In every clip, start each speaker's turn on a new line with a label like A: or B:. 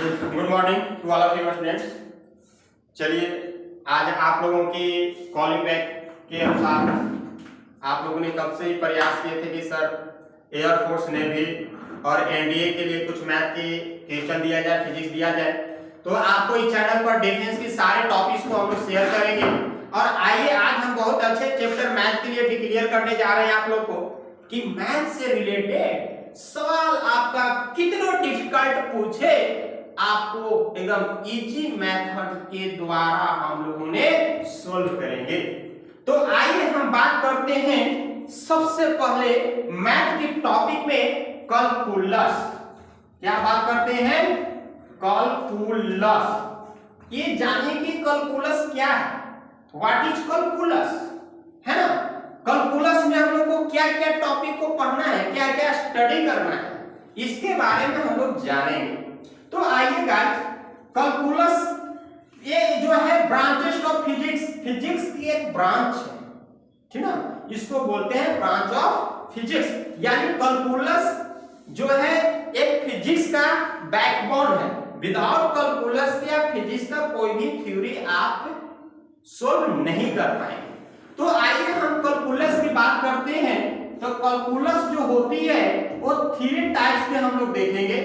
A: Good morning to all of you students. चलिए आज आप लोगों की कॉलिंग बैक के अनुसार आप लोगों ने कब से ही प्रयास किए थे कि सर एयरफोर्स नेवी और एनडीए के लिए कुछ मैथ की क्वेश्चन दिया जाए, फिजिक्स दिया जाए। तो आपको इस चैनल पर डिफेंस की सारे टॉपिक्स को हम लोग शेयर करेंगे। और आइए आज हम बहुत अच्छे चैप्टर मैथ के लिए डिक्लेयर करने जा रहे हैं आप लोग को कि मैथ से रिलेटेड सवाल आपका कितना डिफिकल्ट पूछे, आपको एकदम इजी मेथड के द्वारा हम लोगों ने सोल्व करेंगे। तो आइए हम बात करते हैं सबसे पहले मैथ के टॉपिक में कैलकुलस। क्या बात करते हैं? कैलकुलस। ये जानिए कि कैलकुलस क्या है, व्हाट इज कैलकुलस, है ना। कैलकुलस में हम लोग को क्या क्या टॉपिक को पढ़ना है, क्या क्या स्टडी करना है, इसके बारे में हम लोग जानेंगे। तो आइए गाइस, कैलकुलस ये जो है ब्रांचेस ऑफ फिजिक्स, फिजिक्स की एक ब्रांच है, ठीक ना। इसको बोलते हैं ब्रांच ऑफ फिजिक्स। यानी कैलकुलस जो है एक फिजिक्स का बैकबोन है। विदाउट कैलकुलस के आप फिजिक्स का कोई भी थ्योरी आप सोल्व नहीं कर पाएंगे। तो आइए हम कैलकुलस की बात करते हैं। तो कैलकुलस जो होती है वो 3 टाइप्स के हम लोग देखेंगे।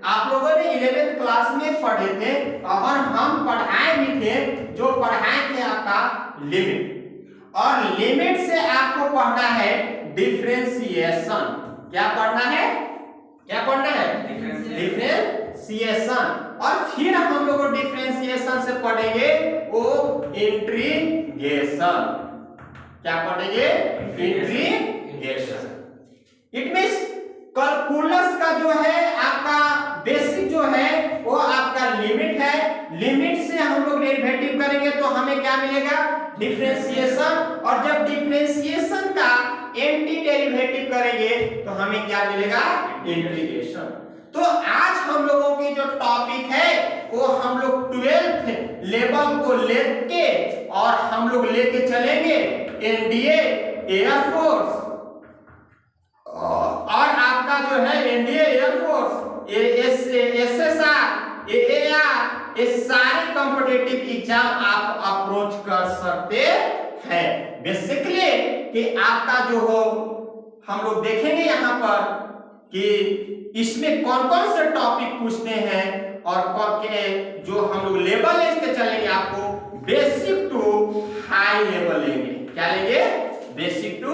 A: आप लोगों ने 11th क्लास में पढ़े थे और हम पढ़ाए भी थे, जो पढ़ाए थे आपका लिमिट। और लिमिट से आपको पढ़ना है डिफरेंशिएशन। क्या पढ़ना है? क्या पढ़ना है? डिफरेंशिएशन। और फिर हम लोग डिफरेंशिएशन से पढ़ेंगे वो इंटीग्रेशन। क्या पढ़ेंगे? इंटीग्रेशन। इट मींस कैलकुलस का जो है आपका बेसिक जो है वो आपका लिमिट है। लिमिट से हम लोग डेरिवेटिव करेंगे तो हमें क्या मिलेगा? डिफरेंशिएशन। और जब डिफरेंशिएशन का एंटी डेरिवेटिव करेंगे तो हमें क्या मिलेगा? इंटीग्रेशन। तो आज हम लोगों की जो टॉपिक है वो हम लोग 12th लेवल को लेके और हम लोग लेके चलेंगे एनडीए, एयरफोर्स और आपका जो है एनडीए, एयरफोर्स, एसएसआर, एएआर, ये सारे कॉम्पिटिटिव एग्जाम आप अप्रोच कर सकते हैं। बेसिकली कि आपका जो हो हम लोग देखेंगे यहाँ पर कि इसमें कौन कौन से टॉपिक पूछते हैं और जो हम लोग लेवल लेके चलेंगे, आपको बेसिक टू हाई लेवल लेंगे। क्या लेंगे? बेसिक टू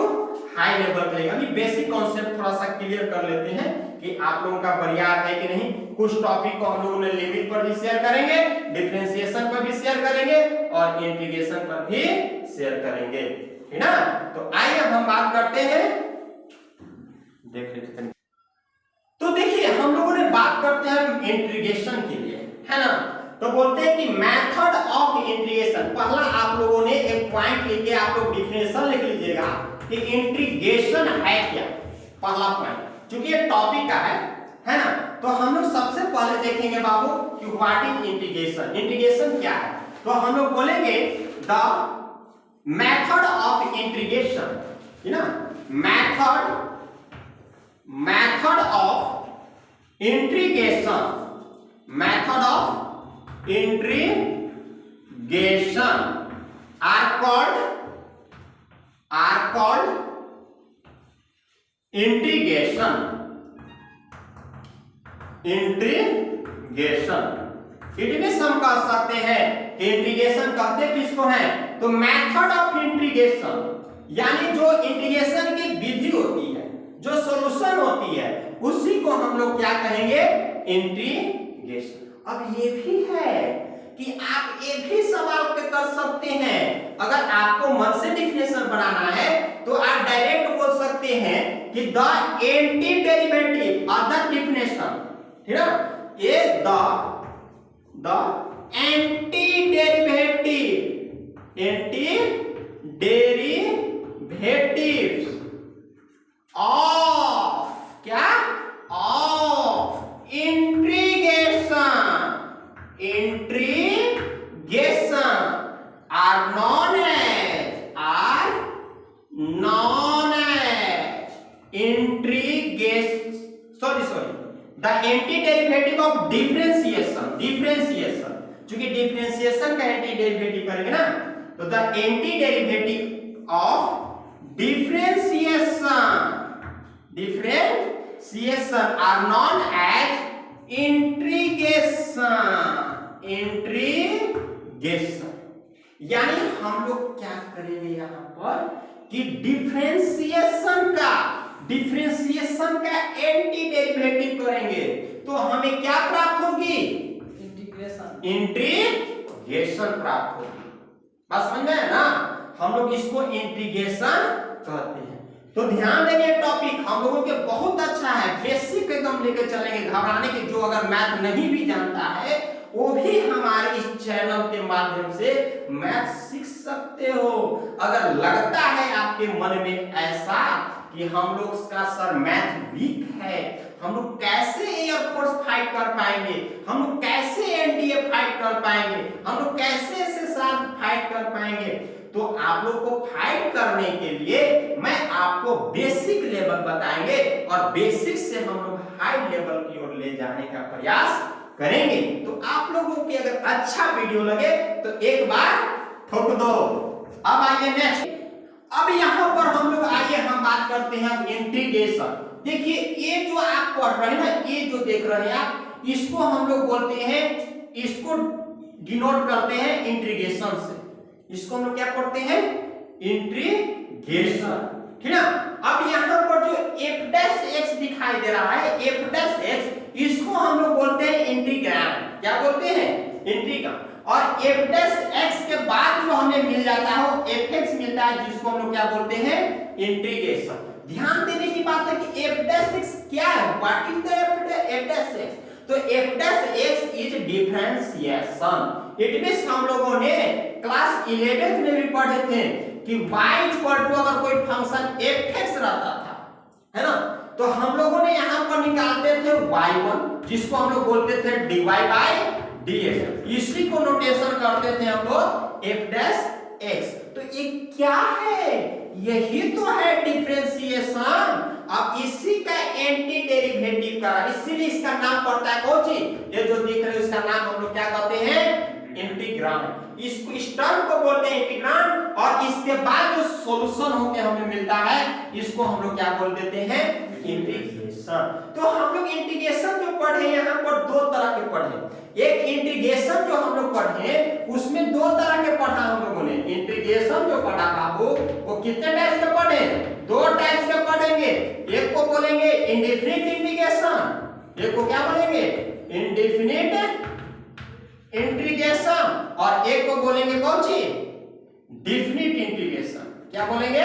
A: हाई लेवल लेंगे। अभी बेसिक कॉन्सेप्ट थोड़ा सा क्लियर कर लेते हैं कि आप लोगों का बरियार है कि नहीं। कुछ टॉपिक को हम लोगों ने लिमिट पर भी शेयर करेंगे, डिफरेंशिएशन पर भी शेयर करेंगे और इंटीग्रेशन पर भी शेयर करेंगे, है ना। तो आइए हम बात करते हैं, देख लेते हैं। तो देखिए हम लोगों ने बात करते हैं इंटीग्रेशन के लिए, है ना। तो बोलते हैं कि मेथड ऑफ इंटीग्रेशन। पहला आप लोगों ने एक पॉइंट लेके आप लोग डिफिनेशन लिख लीजिएगा कि इंटीग्रेशन है क्या। पहला पॉइंट, क्योंकि ये टॉपिक का है ना। तो हम लोग सबसे पहले देखेंगे बाबू कि व्हाट इज इंटीग्रेशन। इंटीग्रेशन क्या है? तो हम लोग बोलेंगे द मेथड ऑफ इंटीग्रेशन, है ना। Method of integration, method of integration are called integration. It means हम कह सकते हैं कि इंटीग्रेशन कहते किसको है? तो मेथड ऑफ इंटीग्रेशन यानी जो इंटीग्रेशन की विधि होती है, जो सॉल्यूशन होती है, उसी को हम लोग क्या कहेंगे? इंटीग्रेशन। अब ये भी है कि आप एक ही सवाल पे कर सकते हैं। अगर आपको मन से डिफिनेशन बनाना है तो आप डायरेक्ट बोल सकते हैं कि the anti derivative other definition, ठीक है ना। ये द एंटी डेरिवेटिव्स ऑफ क्या? Of integration are known as integration. The anti derivative of differentiation, differentiation, क्योंकि डिफरेंशिएशन का एंटी डेरिवेटिव करेंगे ना, तो the anti derivative of differentiation, differentiation are known as integration, integration. यानी हम लोग क्या करेंगे यहां पर कि डिफरेंशिएशन का एंटी डेरिवेटिव करेंगे तो हमें क्या प्राप्त होगी? इंटीग्रेशन प्राप्त होगी। बस समझ में ना, हम लोग इसको इंटीग्रेशन कहते हैं। तो ध्यान देंगे, टॉपिक हम लोगों के बहुत अच्छा है, बेसिक एकदम लेके चलेंगे, घबराने की, जो अगर मैथ नहीं भी जानता है वो भी हमारे इस चैनल के माध्यम से मैथ सीख सकते हो। अगर लगता है आपके मन में ऐसा कि हम लोग का सर मैथ वीक है, हम लोग कैसे एयरफोर्स फाइट कर पाएंगे, हम लोग कैसे एनडीए फाइट कर पाएंगे, हम लोग कैसे एसएसआर फाइट कर पाएंगे, तो आप लोग को फाइट करने के लिए मैं आपको बेसिक लेवल बताएंगे और बेसिक से हम लोग हाई लेवल की ओर ले जाने का प्रयास करेंगे। तो आप लोगों की अगर अच्छा वीडियो लगे तो एक बार ठोक दो। अब आइए नेक्स्ट, अब यहां पर हम लोग आइए हम बात करते हैं इंटीग्रेशन। देखिए ये जो आप पढ़ रहे हैं ना, ये जो देख रहे हैं आप, इसको हम लोग बोलते हैं, इसको डिनोट करते हैं इंटीग्रेशन से। इसको हम लोग क्या पढ़ते हैं? इंटीग्रेशन, ठीक है। अब यहां पर जो f डैश x दिखाई दे रहा है, f डैश x, इसको हम लोग बोलते हैं इंटीग्रांड। क्या बोलते हैं? इंटीग्रांड। और f डैश x के बाद जो हमें मिल जाता है वो fx मिलता है, जिसको हम लोग क्या बोलते हैं? इंटीग्रेशन। ध्यान देने की बात है कि f डैश x क्या है? What is the f dash x? तो f dash x is differentiation. It means हम लोगों ने क्लास 11th में भी पढ़े थे कि y इक्वल टू अगर कोई फंक्शन fx रहता था, है ना, तो हम लोगों ने यहां पर निकालते थे y1, जिसको हम लोग बोलते थे dy बाय dx। इसी को नोटेशन करते थे हम लोग f डैश x। तो ये क्या है? यही तो है डिफरेंशिएशन। अब इसी का एंटी डेरिवेटिव करा, इसीलिए इसका नाम पड़ता है कौन सी? ये जो दिख रहे हैं इसका नाम हम लोग क्या कहते हैं? इंटीग्रांड। इसको, इस टर्म को बोलते हैं इंटीग्रांड। और इसके बाद जो सॉल्यूशन होके हमें मिलता है, इसको हम लोग क्या बोल देते हैं? इंटीग्रेशन। तो हम लोग इंटीग्रेशन जो पढ़े यहाँ पर दो तरह के पढ़े। एक इंटीग्रेशन जो हम लोग पढ़े उसमें दो तरह के पढ़ा हम लोगों ने। इंटीग्रेशन जो पढ़ा बाबू वो कितने टाइप्स के पढ़े? दो टाइप्स के पढ़ेंगे। एक को बोलेंगे इंडेफिनिट इंटीग्रेशन, एक को क्या बोलेंगे? Indefinite integration. और एक को बोलेंगे कौन सी? Definite integration. क्या बोलेंगे?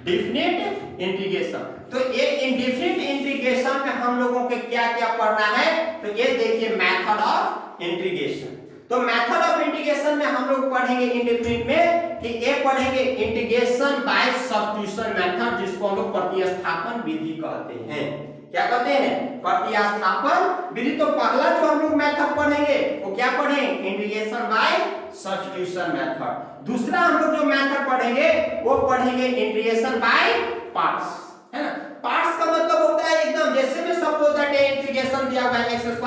A: Definite integration. तो ये इंडेफिनिट इंटीग्रेशन में हम लोगों को क्या क्या पढ़ना है? तो ये देखिए मेथड ऑफ इंटीग्रेशन। तो मेथड ऑफ इंटीग्रेशन में हम लोग पढ़ेंगे इंडेफिनिट में कि ये पढ़ेंगे इंटीग्रेशन बाय सब्स्टिट्यूशन मेथड, जिसको हम लोग प्रतिस्थापन विधि कहते हैं। क्या कहते हैं? प्रतिस्थापन विधि। तो पहला जो हम लोग मेथड पढ़ेंगे वो क्या पढ़ेंगे? Integration by substitution method. दूसरा हम लोग जो मेथड पढ़ेंगे वो पढ़ेंगे इंटीग्रेशन बाय पार्ट्स, है ना। पार्ट्स का मतलब होता है एकदम जैसे में सपोज दैट इंटीग्रेशन दिया हुआ है x² +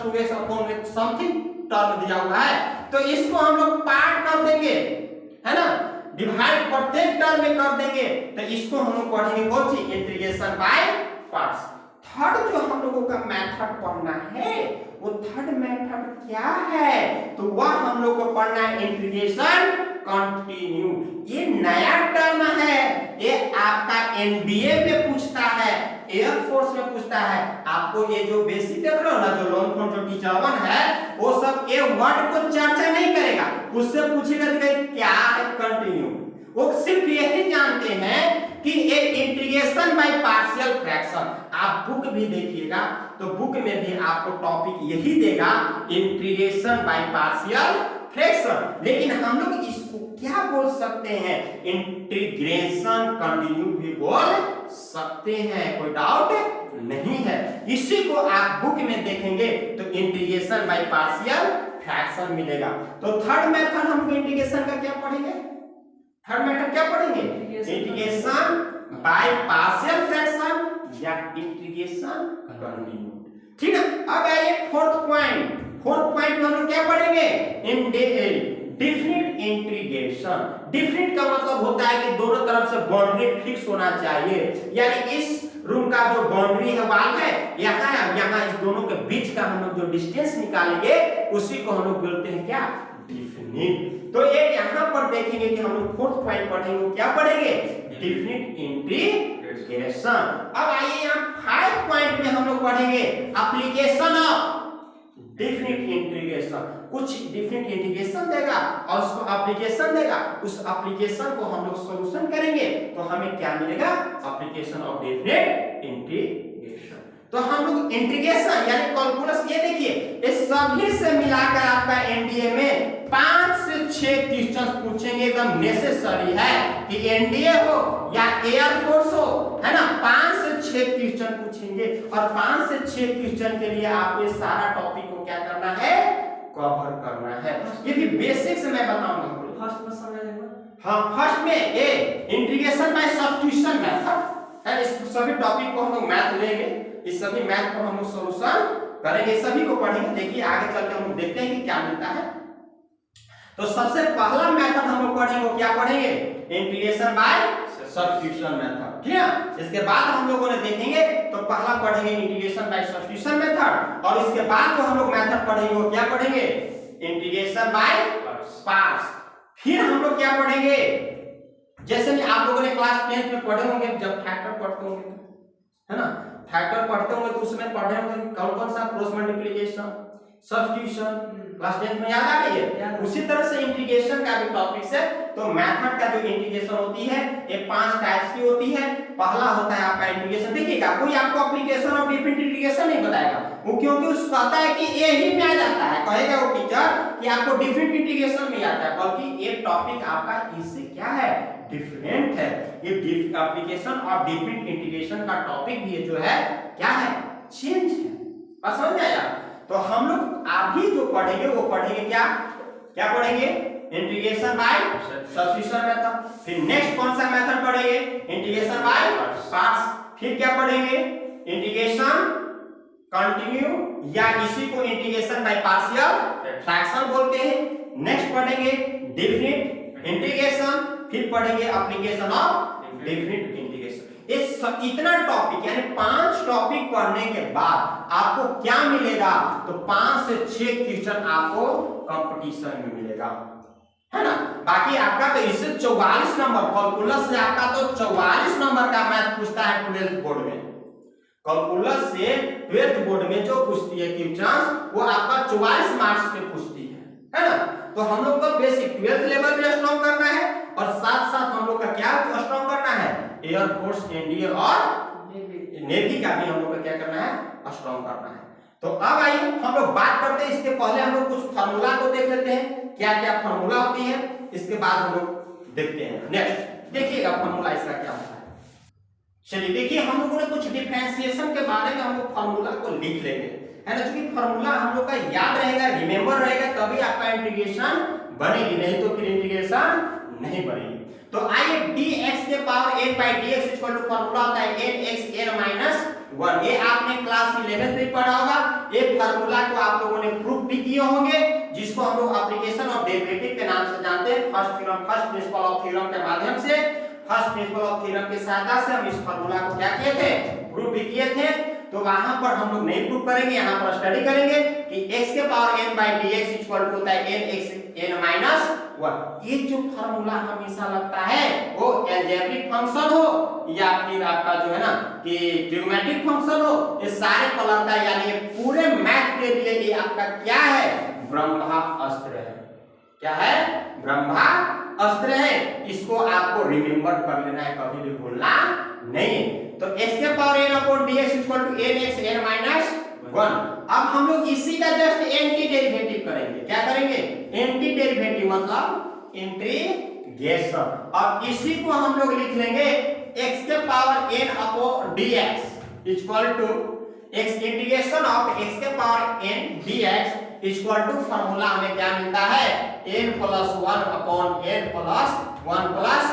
A: 2x upon something term दिया हुआ है, तो इसको हम लोग पार्ट कर देंगे, है ना, डिवाइड प्रत्येक टर्म में कर देंगे। तो इसको हम लोग पढ़ेंगे कौन सी? Integration by parts. थर्ड जो हम लोगों का मेथड पढ़ना है वो थर्ड मेथड क्या है? तो वह हम लोग को पढ़ना है इंटीग्रेशन कंटिन्यू। ये नया टर्म है, ये आपका एनडीए में पूछता है, एयरफोर्स में पूछता है। आपको ये जो बेसिक देख रहे हो ना, जो लॉन्ग फॉर्म जो टीचर 1 है, वो सब ये वर्ड को चर्चा नहीं करेगा, उससे पूछेगा कि क्या है कंटिन्यू। वो सिर्फ यही जानते हैं कि ये इंटीग्रेशन बाय पार्शियल फ्रैक्शन। आप बुक भी देखिएगा तो बुक में भी आपको टॉपिक यही देगा, इंटीग्रेशन बाय पार्शियल फ्रैक्शन। लेकिन हम लोग इसको क्या बोल सकते हैं? इंटीग्रेशन कंटिन्यू भी बोल सकते हैं, कोई डाउट नहीं है। इसी को आप बुक में देखेंगे तो इंटीग्रेशन बाय पार्शियल फ्रैक्शन मिलेगा। तो थर्ड मेथड हम इंटीग्रेशन का क्या पढ़ेंगे? थर्ड मेथड क्या पढ़ेंगे? इंटीग्रेशन बाय पार्शियल फ्रैक्शन या इंटीग्रेशन कंटिन्यू। ठीक है। अब आइए फोर्थ पॉइंट में हम लोग क्या पढ़ेंगे, डिफिनिट इंटीग्रेशन। डिफिनिट का मतलब होता है कि दोनों तरफ से बाउंड्री फिक्स होना चाहिए, यानी इस रूम का जो बाउंड्री है वाल है यहाँ है, यहाँ इस दोनों के बीच का हम लोग जो डिस्टेंस निकालेंगे उसी को हम लोग बोलते हैं क्या, डिफिनिट। तो ये यहाँ पर देखेंगे कि हम लोग फोर्थ पॉइंट पढ़ेंगे, क्या पढ़ेंगे, डिफिनिट इंटीग्रेशन। अब आइए यहाँ 5 पॉइंट में हम लोग पढ़ेंगे एप्लीकेशन ऑफ डिफिनिट इंटीग्रेशन। कुछ डिफिनिट इंटीग्रेशन देगा और उसको एप्लीकेशन देगा, उस एप्लीकेशन को हम लोग सॉल्यूशन करेंगे तो हमें क्या मिलेगा, एप्लीकेशन ऑफ डिफिनिट इंटीग्रेशन। तो हम लोग इंटीग्रेशन यानी कैलकुलस, ये देखिए इस सभी से मिलाकर आपका एनडीए में 5 से 6 क्वेश्चन पूछेंगे, एकदम नेसेसरी है कि एनडीए हो या एयरफोर्स हो, है ना, 5 से 6 क्वेश्चन पूछेंगे और 5 से 6 क्वेश्चन के लिए आपको ये सारा टॉपिक को क्या करना है, कवर करना है। ये भी बेसिक से मैं बताऊंगा।
B: फर्स्ट में समझेंगे।
A: हाँ, फर्स्ट में a integration by substitution method है। इस सभी टॉपिक को हम लोग मैथ लेंगे, इस सभी मैथ को हम लोग सॉल्यूशन करेंगे, सभी को पढ़ेंगे। देखिए आगे चल के हम लोग देखते हैं कि क्या मिलता है। तो सबसे पहला मेथड हम लोग पढ़ेंगे, क्या पढ़ेंगे, इंटीग्रेशन बाय सब्स्टिट्यूशन मेथड, ठीक है। इसके बाद हम लोगों ने देखेंगे तो पहला पढ़ेंगे इंटीग्रेशन बाय सब्स्टिट्यूशन मेथड, और इसके बाद जो हम लोग मेथड पढ़ेंगे वो क्या पढ़ेंगे, इंटीग्रेशन बाय पार्ट्स। फिर हम लोग क्या पढ़ेंगे, जैसे कि आप लोगों ने क्लास 10 में पढ़े होंगे, जब फैक्टर पढ़ते होंगे, है ना, फैक्टर पढ़ते होंगे तो उसमें पढ़े होंगे कौन कौन सा, क्रॉस मल्टीप्लिकेशन, सब्स्टिट्यूशन, क्लास 10 में याद आ गई है। उसी तरह से इंटीग्रेशन का भी टॉपिक है। तो मेथड का जो इंटीग्रेशन होती है ये 5 टाइप्स की होती है। पहला होता है आपका इंटीग्रेशन, देखिएगा कोई आपको एप्लीकेशन ऑफ डिफरेंट इंटीग्रेशन नहीं बताएगा, वो क्योंकि उसको कहता है कि ये ही में आ जाता है, कहेगा वो टीचर कि आपको डिफरेंट इंटीग्रेशन में आता है, बल्कि ये टॉपिक आपका इससे क्या है, डिफरेंट है। ये एप्लीकेशन ऑफ डिफरेंट इंटीग्रेशन का टॉपिक भी जो है क्या है, चेंज है। बस समझ आया। तो हम लोग अभी जो पढ़ेंगे वो पढ़ेंगे क्या पढ़ेंगे, इंटीग्रेशन बाय सब्स्टिट्यूशन मेथड। फिर नेक्स्ट कौन सा मेथड पढ़ेंगे, इंटीग्रेशन बाय पार्ट्स। फिर क्या पढ़ेंगे, इंटीग्रेशन कंटिन्यू या इसी को इंटीग्रेशन बाय पार्शियल फ्रैक्शन बोलते हैं। नेक्स्ट पढ़ेंगे डेफिनिट इंटीग्रेशन, फिर पढ़ेंगे एप्लीकेशन ऑफ डेफिनिट इंटीग्रेशन। इतना टॉपिक यानी 5 टॉपिक पढ़ने के बाद आपको क्या मिलेगा, तो 5 से 6 क्वेश्चन आपको कंपटीशन में मिलेगा, है ना। बाकी आपका तो इससे 44 नंबर कैलकुलस से आपका तो 44 नंबर का मैथ पूछता है 12th बोर्ड में। कैलकुलस से 12th बोर्ड में जो पूछती है क्वेश्चन वो आपका 44 मार्क्स पे पूछती है ना। तो हम लोग को बेसिक 12th लेवल भी स्ट्रांग करना है और साथ साथ हम लोग का क्या स्ट्रांग करना है, एयरफोर्स, एनडीए और नेवी का भी हम लोग को क्या करना है, स्ट्रांग करना है। तो अब आइए हम लोग बात करते हैं, इसके पहले हम लोग कुछ फार्मूला को देख लेते हैं, क्या क्या फार्मूला होती है, इसके बाद हम लोग देखते हैं। नेक्स्ट देखिएगा फार्मूला इसका क्या होता है। चलिए देखिए, हम लोगों ने कुछ डिफरेंशिएशन के बारे में हम लोग फार्मूला को लिख लेंगे, है ना, क्योंकि फार्मूला हम लोग का याद रहेगा, रिमेंबर रहेगा, तभी आपका इंटीग्रेशन बनेगी, नहीं तो फिर इंटीग्रेशन नहीं बनेगी। तो आइए dx के power n by dx equal to formula होता है nx n माइनस 1। ये आपने क्लास 11 में पढ़ा होगा। ये फार्मूला को आप लोगों ने प्रूफ भी किए होंगे, जिसको हम लोग एप्लीकेशन ऑफ डेरिवेटिव के नाम से जानते हैं। फर्स्ट प्रिंसिपल ऑफ थ्योरम के माध्यम से, फर्स्ट प्रिंसिपल ऑफ थ्योरम की सहायता से हम इस फार्मूला को क्या किए थे, प्रूफ भी किए थे। तो वहां पर हम लोग नहीं प्रूफ करेंगे, यहां पर स्टडी करेंगे कि x के power n by dx equal to होता है nx n माइनस 1। ये जो फार्मूला हमेशा लगता है वो अलजेब्रिक फंक्शन हो या फिर आपका जो है ना कि ट्रिग्नोमेट्रिक फंक्शन हो, ये सारे पर लगता है, यानी ये पूरे मैथ के लिए ये आपका क्या है, ब्रह्मास्त्र है। क्या है, ब्रह्मास्त्र है। इसको आपको रिमेंबर कर लेना है, कभी भी भूलना नहीं है। तो x के power n upon dx equal to nx n minus 1। अब हम लोग इसी का जस्ट एंटी डेरिवेटिव करेंगे। क्या करेंगे, एंटी डेरिवेटिव मतलब इंटीग्रेशन। अब इसी को हम लोग लिख लेंगे x के power n upon dx equal to x integration of x के power n dx equal to formula हमें क्या मिलता है, n plus 1 upon n plus 1 plus.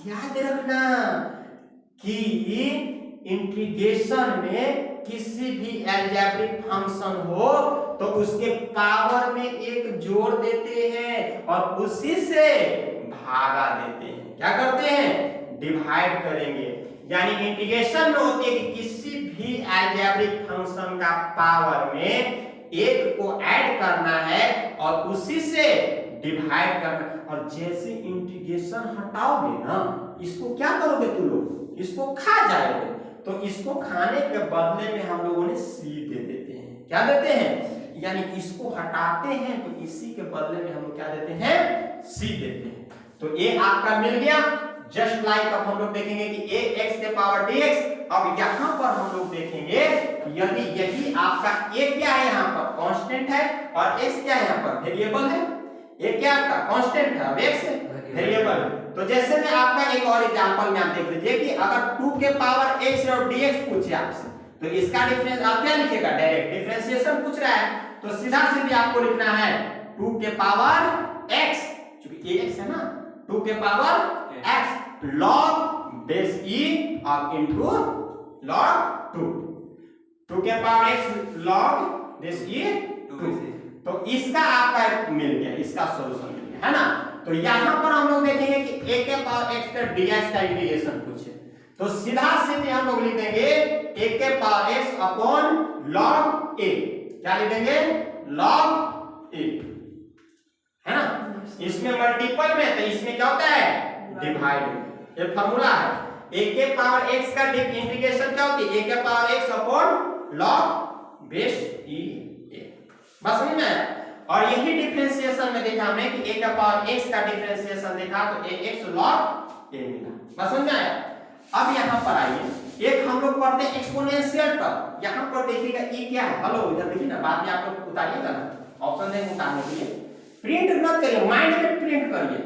A: याद रखना कि इंटीग्रेशन में किसी भी अलजेब्रिक फंक्शन हो तो उसके पावर में एक जोड़ देते हैं और उसी से भागा देते हैं। क्या करते हैं? डिवाइड करेंगे। यानी इंटीग्रेशन में होती है कि किसी भी अलजेब्रिक फंक्शन का पावर में एक को ऐड करना है और उसी से डिवाइड करना। और जैसे इंटीग्रेशन हटाओगे ना, इसको क्या करोगे तुम लोग? इसको खा जाओगे। तो इसको खाने के बदले में हम लोगों ने सी दे देते हैं। क्या देते हैं? यानी इसको हटाते हैं तो इसी के बदले में हम लोग क्या देते हैं? सी देते हैं। तो ये आपका मिल गया। जस्ट लाइक अब हम लोग देखेंगे कि a x के पावर dx। अब यहाँ पर हम लोग देखेंगे यदि यही आपका a क्या है, यहाँ पर कांस्टेंट है और x क्या है, यहाँ पर वेरिएबल है। a क्या आपका कांस्टेंट है और x वेरिएबल है। तो जैसे में आपका एक और एग्जांपल में आप देख लीजिए कि अगर 2 के पावर x और dx पूछे आपसे तो इसका डिफरेंस आप क्या लिखिएगा? डायरेक्ट डिफरेंशिएशन पूछ रहा है तो सीधा सीधी आपको लिखना है 2 के पावर x, क्योंकि ax है ना, 2 के power x log base e और इनटू log 2, 2 के power x log base e 2। तो इसका आपका मिल गया, इसका सॉल्यूशन मिल गया, है ना। तो यहां पर हम लोग देखेंगे कि a के पावर x का dx का इंटीग्रेशन पूछे तो सीधा सीधे हम लोग लिख देंगे a के power x upon log a। क्या लिख देंगे? log a, है ना। इसमें मल्टीपल में तो इसमें क्या होता है? डिवाइड। ये फार्मूला है। a के पावर x का इंटीग्रेशन क्या होती है? a के power x upon log base e a। बस समझ में आया। और यही डिफरेंशिएशन में देखा हमने कि a का पावर x का डिफरेंशिएशन देखा तो ax log a मिला। बस समझ में आया। अब यहाँ पर आइए, एक हम लोग पढ़ते हैं एक्सपोनेंशियल टर्म। यहाँ पर देखिएगा e क्या है? हेलो, इधर देखिए ना, बाद में आप लोग उतारिएगा ना, ऑप्शन देंगे उतारने के लिए। प्रिंट मत करिए, माइंड में प्रिंट करिए।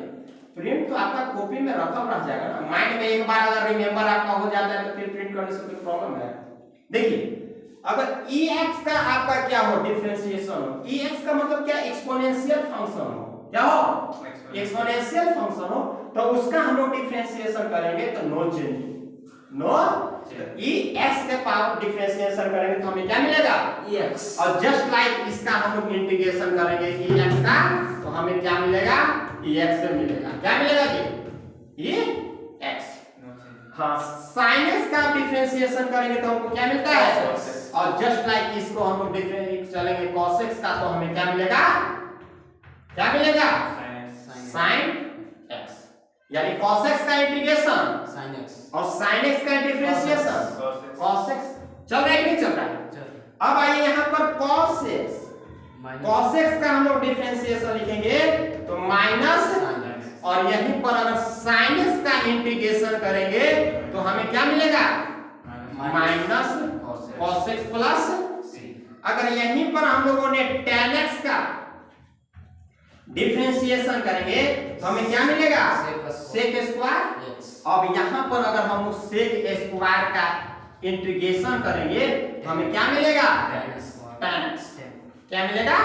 A: प्रिंट तो आपका कॉपी में रखा रह जाएगा ना, माइंड में एक बार अगर रिमेंबर आपका हो जाता है तो फिर प्रिंट करने से कोई प्रॉब्लम है? देखिए, अगर ex का आपका क्या हो? डिफरेंशिएशन हो। ex का मतलब क्या? एक्सपोनेंशियल फंक्शन हो। क्या हो? एक्सपोनेंशियल फंक्शन हो तो उसका हम लोग डिफरेंशिएशन करेंगे तो नो चेंज, नो ex के पावर डिफरेंशिएशन करेंगे तो हमें क्या मिलेगा? ex। और जस्ट लाइक इसका हम लोग इंटीग्रेशन करेंगे ex का तो हमें क्या मिलेगा? ex से मिलेगा। क्या मिलेगा जी? ex। हाँ, sin x का डिफरेंशिएशन करेंगे तो हमको क्या मिलता है? और जस्ट लाइक इसको हम लोग डिफरेंशिएट चलेंगे cos x का तो हमें क्या मिलेगा? क्या मिलेगा? sin x। यानी cos x का इंटीग्रेशन sin x और sin x का डिफरेंशिएशन cos x। चल रहा है कि नहीं चल रहा है? अब आइए यहाँ पर cos x का हम लोग डिफरेंशिएशन लिखेंगे तो माइनस, और यहीं पर अगर sin x का इंटीग्रेशन करेंगे तो हमें क्या मिलेगा? Minus cos x plus c। अगर यहीं पर हम लोगों ने tan x का डिफरेंशिएशन करेंगे तो हमें क्या मिलेगा? sec square. अब यहाँ पर अगर हम sec स्क्वायर का इंटीग्रेशन करेंगे तो हमें क्या मिलेगा? tan x। क्या मिलेगा?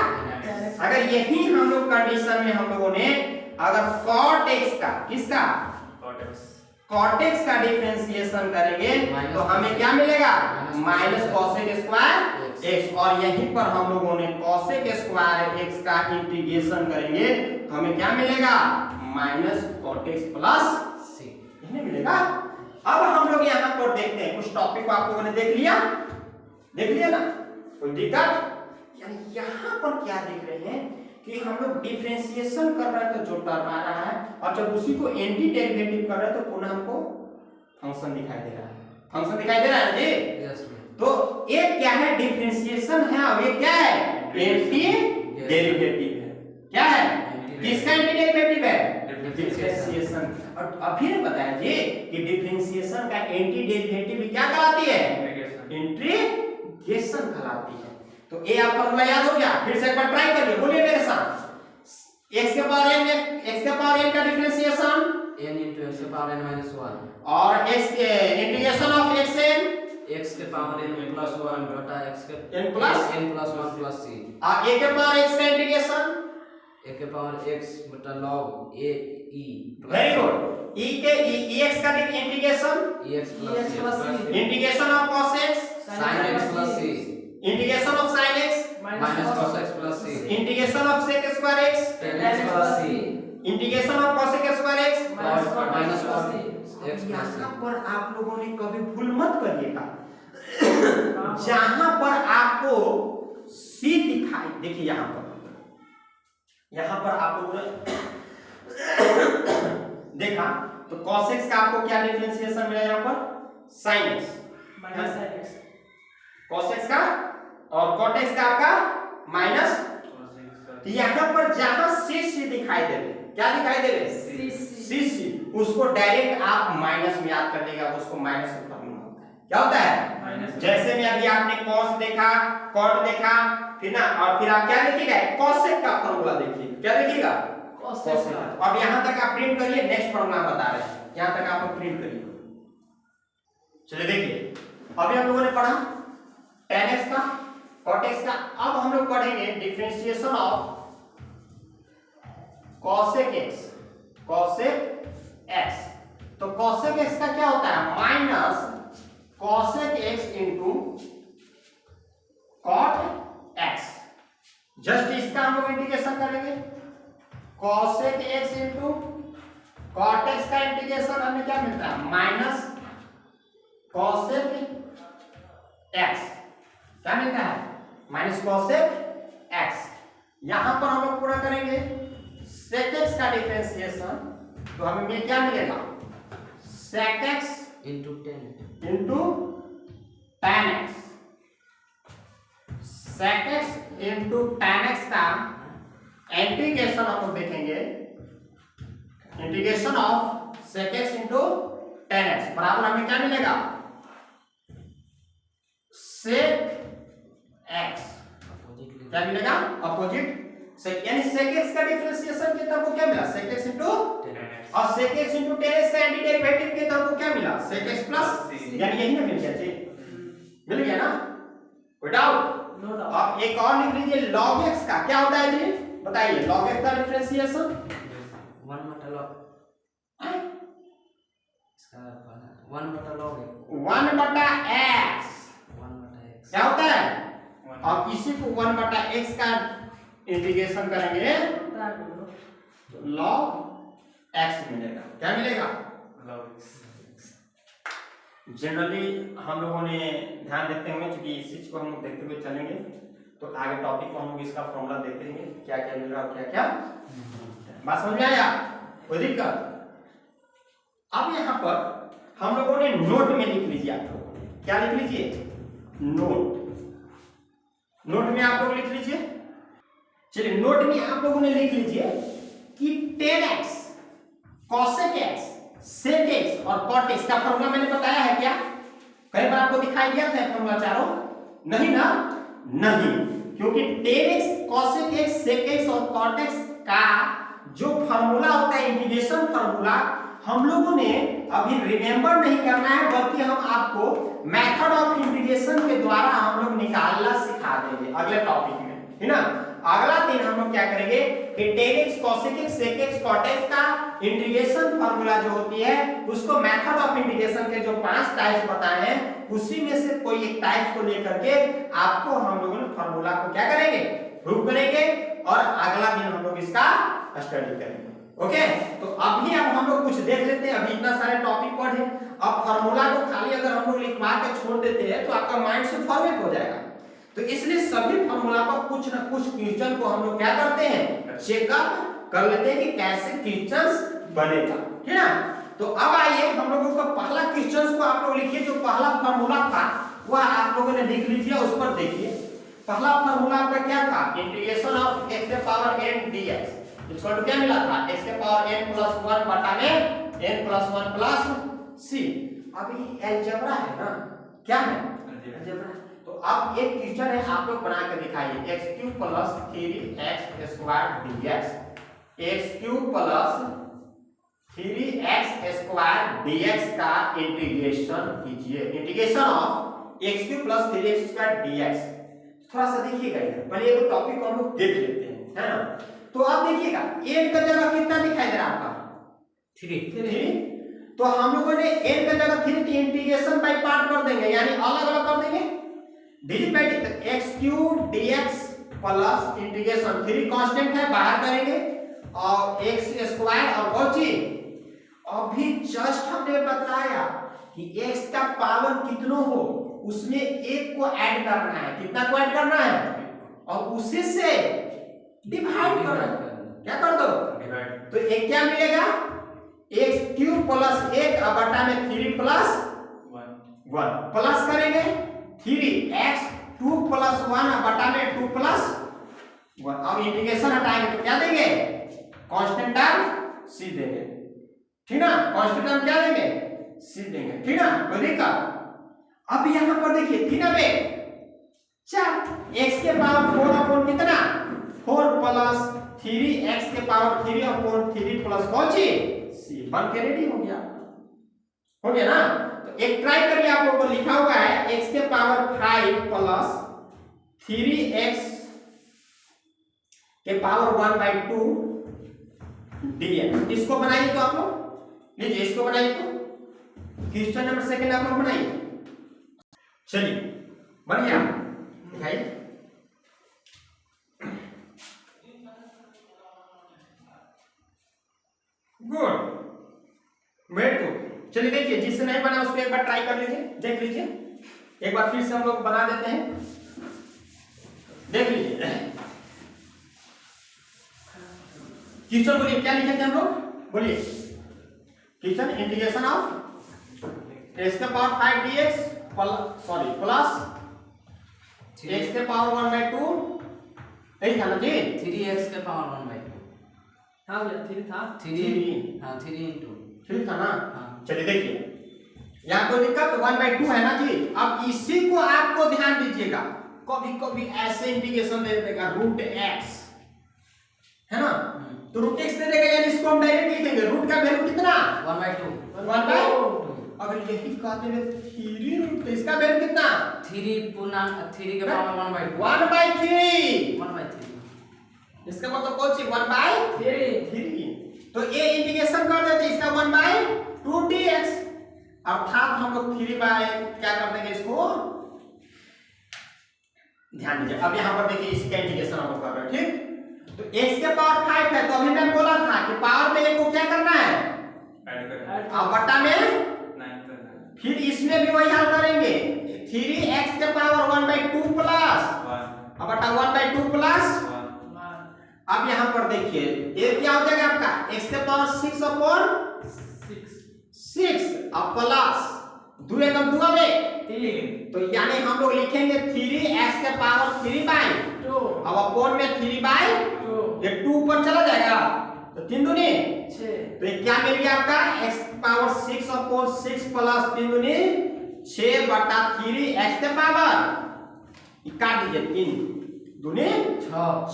A: अगर यही हम लोग कंडीशन में हम लोगों ने अगर cot x का, किसका? cot x का डिफरेंशिएशन करेंगे तो हमें क्या मिलेगा? Minus cosec square x। और यहीं पर हम लोगों ने cosec स्क्वायर x का इंटीग्रेशन करेंगे तो हमें क्या मिलेगा? Minus cot x plus c। यही मिलेगा। अब हम लोग यहाँ पर देखते हैं, कुछ टॉपिक को आप लोगों ने देख लिया ना, कोई दिक्कत? यानी यहाँ पर क्या देख रहे हैं कि हम लोग डिफरेंशिएशन कर रहे हैं तो जो टर्म आ रहा है, और जब उसी को एंटी डेरिवेटिव कर रहे हैं तो पुनः हमको फंक्शन दिखाई दे रहा है। फंक्शन दिखाई दे रहा है जी? यस। तो एक क्या है? डिफरेंशिएशन है और ये क्या है? एंटी डेरिवेटिव है। क्या है? किसका एंटी डेरिवेटिव है? डिफरेंशिएशन। और अभी ने बताया जी कि डिफरेंशिएशन का एंटी डेरिवेटिव क्या कहलाती है? इंटीग्रेशन कहलाती है। तो ये आप फॉर्मूला याद हो गया? फिर से एक बार ट्राई करिए, बोलिए मेरे साथ। x के पावर n का डिफरेंशिएशन n into x के पावर n minus 1 और x के इंटीग्रेशन ऑफ x के पावर n plus 1 बटा x के n plus 1 plus c। और a के पावर x का इंटीग्रेशन a के पावर x बटा log a e। Very good. e के ex का integration ex plus c integration of cos x
B: sin x plus c
A: integration of sin x
B: minus cos x plus c
A: integration of sec square x
B: tan x plus c
A: integration of cos square x
B: minus cos x plus c।
A: यहाँ पर आप लोगों ने कभी भूल मत करिएगा, जहां पर आपको c दिखाई, देखिए यहाँ पर आप लोगों ने देखा तो cos x का आपको क्या डिफरेंशिएशन मिला यहाँ पर, sin x
C: minus sin x,
A: cos x का, और cot x का आपका माइनस। तो यहाँ पर जहां c दिखाई दे रहे, क्या दिखाई दे रहे, c उसको डायरेक्ट आप माइनस में याद कर लेगा, उसको माइनस का फॉर्मूला होता है, क्या होता है
C: माइनस।
A: जैसे में अभी आपने cos देखा, cot देखा, फिर ना, और फिर आप क्या देखिएगा, cosec का फॉर्मूला देखिए, क्या देखिएगा, cosec। अब यहां तक आप प्रिंट करिए, नेक्स्ट फॉर्मूला बता रहे हैं, यहां तक आप प्रिंट करिए। चलिए देखिए, अभी हम लोगों ने पढ़ा tan x का, cot x का, अब हम लोग पढ़ेंगे differentiation of cosec x, cosec x। तो cosec x का क्या होता है, minus cosec x into cot x। Just इसका हम लोग इंटीग्रेशन करेंगे, cosec x into cot x का इंटीग्रेशन हमें क्या मिलता है, माइनस cosec x, क्या मिलता है, माइनस cosec x। यहां पर हम लोग पूरा करेंगे sec x का डिफरेंशिएशन, तो हमें क्या मिलेगा, sec x
B: into 10
A: into tan x, sec x into tan x का इंटीग्रेशन हम लोग देखेंगे, integration of sec x into tan x बराबर हमें क्या मिलेगा, sec x, क्या मिलेगा, अपोजिट sec, यानी sec x का डिफरेंशिएशन के तरफ को क्या मिला, sec x इंटू, और sec x into tan x का एंटी डेरिवेटिव के तरफ को क्या मिला, sec x प्लस, यानी यही ना मिल गया जी, मिल गया ना, कोई डाउट।
C: No doubt.
A: अब एक और लिख लीजिए, log x का क्या होता है जी, बताइए, log x का डिफरेंशिएशन
B: 1 बटा log इसका 1 बटा log
A: 1 बटा x,
B: 1 बटा x
A: क्या होता है, अब इसी को 1 बटा x का इंटीग्रेशन करेंगे तो log x मिलेगा, क्या मिलेगा, जनरली हम लोगों ने ध्यान देते हुए, क्योंकि इस चीज को हम लोग देखते हुए चलेंगे, तो आगे टॉपिक को हम लोग इसका फॉर्मूला देखते हैं, क्या क्या मिल रहा है और क्या क्या, बात समझ में आया, कोई दिक्कत। अब यहाँ पर हम लोगों ने नोट में लिख लीजिए, आप लोग क्या लिख लीजिए, नोट, नोट में आप लोग लिख लीजिए, चलिए नोट में आप लोगों ने लिख लीजिए कि tan x, cosec x, sec x और cot x का फॉर्मूला मैंने बताया है क्या, कई बार आपको दिखाई दिया था फॉर्मूला चारों, नहीं ना, नहीं, क्योंकि tan x, cosec x, sec x और cot x का जो फॉर्मूला होता है, इंटीग्रेशन फॉर्मूला, हम लोगों ने अभी रिमेंबर नहीं करना है, बल्कि हम आपको मेथड ऑफ इंटीग्रेशन के द्वारा हम लोग निकालना सिखा देंगे अगले टॉपिक में, है ना। अगला दिन हम लोग क्या करेंगे कि tan x, cosec x, sec x, cot x का इंटीग्रेशन फार्मूला जो होती है, उसको मेथड ऑफ इंटीग्रेशन के जो 5 टाइप्स बताए हैं, उसी में से कोई एक टाइप को लेकर के आपको हम लोगों ने फार्मूला को क्या करेंगे, प्रूव करेंगे, और अगला दिन हम लोग इसका स्टडी करेंगे। ओके, तो अभी अब हम लोग कुछ देख लेते हैं, अभी इतना सारे टॉपिक पढ़े, अब फार्मूला को खाली अगर हम लोग लिखवा के छोड़ देते हैं तो आपका माइंड से फॉर्मेट हो जाएगा, तो इसलिए सभी फार्मूला पर कुछ ना कुछ क्वेश्चन को हम लोग क्या करते हैं, चेकअप कर लेते हैं कि कैसे क्वेश्चंस बनेगा, है ना। तो अब आइए हम लोगों का पहला क्वेश्चंस को आप लोग लिखिए, जो पहला फार्मूला था वह आप लोगों ने लिख लीजिए, उस पर देखिए। पहला फार्मूला आपका क्या था, इंटीग्रेशन ऑफ x के पावर n dx, इसको क्या मिला था, x के पावर n + 1 बटा में n + 1 + c। अब ये अलजेब्रा है ना, क्या है, अलजेब्रा। तो अब एक क्वेश्चन है, आप लोग बना के दिखाइए, x³ + 3x² dx, x³ + 3x² dx का इंटीग्रेशन कीजिए, integration of x³ + 3x² dx। थोड़ा सा देखिएगा इधर, पहले ये टॉपिक को हम लोग देख लेते हैं, है ना। तो अब देखिएगा n का जगह कितना दिखाई दे रहा है आपका, 3। तो हम लोगों ने n का जगह 3 इंटीग्रेशन बाय पार्ट कर देंगे, यानी अलग अलग कर देंगे, digit by x cube dx plus integration 3 constant है बाहर करेंगे और x स्क्वायर और कौची अभी जस्ट हमने बताया कि x का पावर कितना हो उसमें एक को ऐड करना है, कितना को ऐड करना है और उसी से डिवाइड करना है। क्या कर दो डिवाइड, तो एक क्या मिलेगा x क्यूब प्लस 1 बटा में 3 प्लस 1 प्लस करेंगे 3x 2 प्लस 1 बटा में 2 प्लस 1 अब इंटीग्रेशन हटाएंगे तो क्या देंगे कांस्टेंट टर्म c देंगे, ठीक ना। कांस्टेंट टर्म क्या देंगे c देंगे, ठीक ना। कोई दिक्कत। अब यहां पर देखिए 3 अब 4 x के पावर 4 अपॉन कितना 4 प्लस 3x के power 3 upon 3 plus Cauchy c बन के रेडी हो गया ना। तो एक ट्राई करिए, आप लोगों को लिखा हुआ है x के पावर 5 प्लस 3x के पावर 1/2 dx। इसको बनाइए तो आप लोग लीजिए, इसको बनाइए तो क्वेश्चन नंबर सेकंड आप लोग बनाइए। चलिए बन गया, दिखाइए। Good, very good. चलिए देखिए, जिससे नहीं बना उसको एक बार ट्राई कर लीजिए, देख लीजिए। एक बार फिर से हम लोग बना देते हैं, देख लीजिए। क्वेश्चन बोलिए क्या लिखे थे हम लोग, बोलिए। क्वेश्चन इंटीग्रेशन ऑफ x के पावर 5 dx प्लस x के पावर 1/2 यही था ना जी।
B: 3x के पावर 1/2
C: हाँ भैया 3 था
B: 3 हाँ 3 into
A: 3 था ना।
B: हाँ।
A: चलिए देखिए यहाँ कोई दिक्कत 1/2 है ना जी। अब इसी को आपको ध्यान दीजिएगा, कभी कभी ऐसे इंटीग्रेशन दे देगा रूट x है ना, तो रूट x दे देगा यानी इसको हम डायरेक्ट लिखेंगे रूट का वैल्यू कितना
B: 1/2
A: अगर यही कहते हैं 3 रूट तो इसका वैल्यू कितना
B: 3 पूर्णांक 3 के पावर 1/2
A: 1/3 इसका मतलब कौन सी 1/3 तो ये इंटीग्रेशन कर देते इसका 1/2 dx अर्थात हम लोग 3 बाय क्या कर देंगे इसको, ध्यान दीजिए। अब यहाँ पर देखिए इसका इंटीग्रेशन हम लोग कर रहे हैं, ठीक। तो x के पावर 5 है तो अभी मैं बोला था कि पावर में एक को क्या करना है ऐड करना, अब बटा में फिर इसमें भी वही हाल करेंगे 3x के पावर 1/2 प्लस अब बटा 1/2 प्लस 1। अब यहाँ पर देखिए ये क्या हो जाएगा आपका x के पावर 6 अपॉन 6 अब प्लस 2 एकम 2 अब 3 तो यानी हम लोग लिखेंगे 3x के पावर 3/2 अब अपॉन में 3/2 ये 2 ऊपर चला जाएगा तो 3 दूनी 6 तो ये क्या मिल गया आपका x पावर 6 अपॉन 6 प्लस 3 दूनी 6 बटा 3x के पावर काट दीजिए 3 दूनी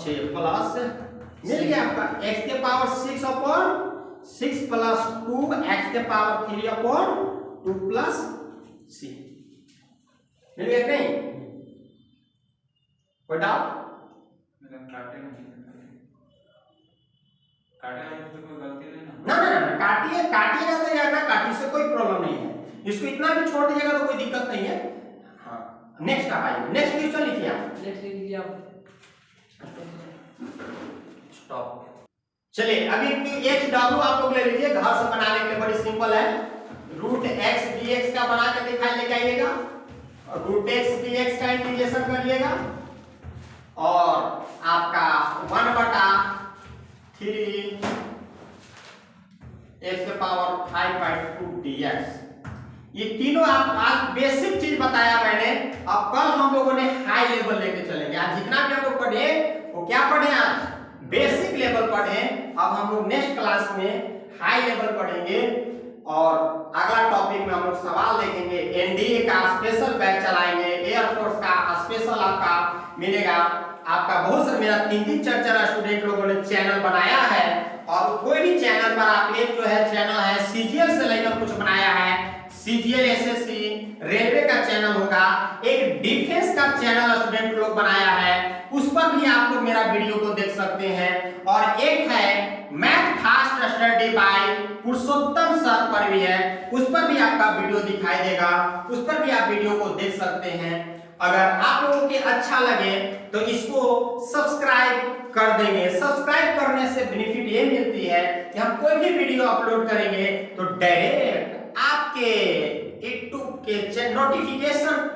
A: 6 प्लस मिल गया आपका x के पावर 6 अपॉन 6 प्लस 2 x के पावर 3 अपॉन 2 प्लस c मिल गया नहीं, कोई डाउट काटिए काटिएगा तो यार ना काटी से कोई प्रॉब्लम नहीं है, इसको इतना भी छोड़ दीजिएगा तो कोई दिक्कत नहीं है। हाँ नेक्स्ट आप आइए, नेक्स्ट क्वेश्चन लिखिए आप,
C: नेक्स्ट लिख लीजिए आप।
A: स्टॉप। चलिए अभी h w आप लोग ले लीजिए, घर से बनाने के लिए बड़ी सिंपल है। रूट x dx का बना के दिखाई लेके आइएगा और रूट x dx का इंटीग्रेशन करिएगा और आपका 1/3 x के पावर 5/2 dx ये तीनों आप आज बेसिक चीज बताया मैंने। अब कल हम लोगों ने हाई लेवल लेके चलेंगे। आज जितना भी हम लोग पढ़े वो क्या पढ़े, आज बेसिक लेवल पढ़े। अब हम लोग नेक्स्ट क्लास में हाई लेवल पढ़ेंगे और अगला टॉपिक में हम लोग सवाल देखेंगे। एनडीए का स्पेशल बैच चलाएंगे, एयरफोर्स का स्पेशल आपका मिलेगा। आपका बहुत सारा मेरा 3 4 स्टूडेंट लोगों ने चैनल बनाया है और कोई भी चैनल पर आप एक जो है चैनल है सीजीएल से लेकर कुछ बनाया है, सीजीएल एसएससी रेलवे का चैनल होगा, एक डिफेंस का चैनल स्टूडेंट लोग बनाया है, उस पर भी आप लोग मेरा वीडियो को देख सकते हैं। और एक है मैथ फास्ट स्टडी बाय पुरुषोत्तम सर पर भी है, उस पर भी आपका वीडियो दिखाई देगा, उस पर भी आप वीडियो को देख सकते हैं। अगर आप लोगों के अच्छा लगे तो इसको सब्सक्राइब कर देंगे। सब्सक्राइब करने से बेनिफिट ये मिलती है कि हम कोई भी वीडियो अपलोड करेंगे तो डायरेक्ट आपके यूट्यूब के नोटिफिकेशन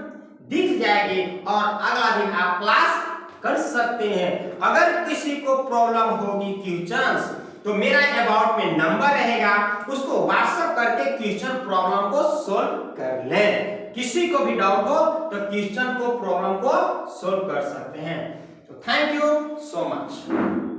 A: दिख जाएगी और अगला दिन आप क्लास कर सकते हैं। अगर किसी को प्रॉब्लम होगी क्वेश्चंस तो मेरा अबाउट में नंबर रहेगा, उसको व्हाट्सएप करके क्वेश्चन प्रॉब्लम को सोल्व कर लें। किसी को भी डाउट हो तो क्वेश्चन को प्रॉब्लम को सोल्व कर सकते हैं। तो थैंक यू सो मच।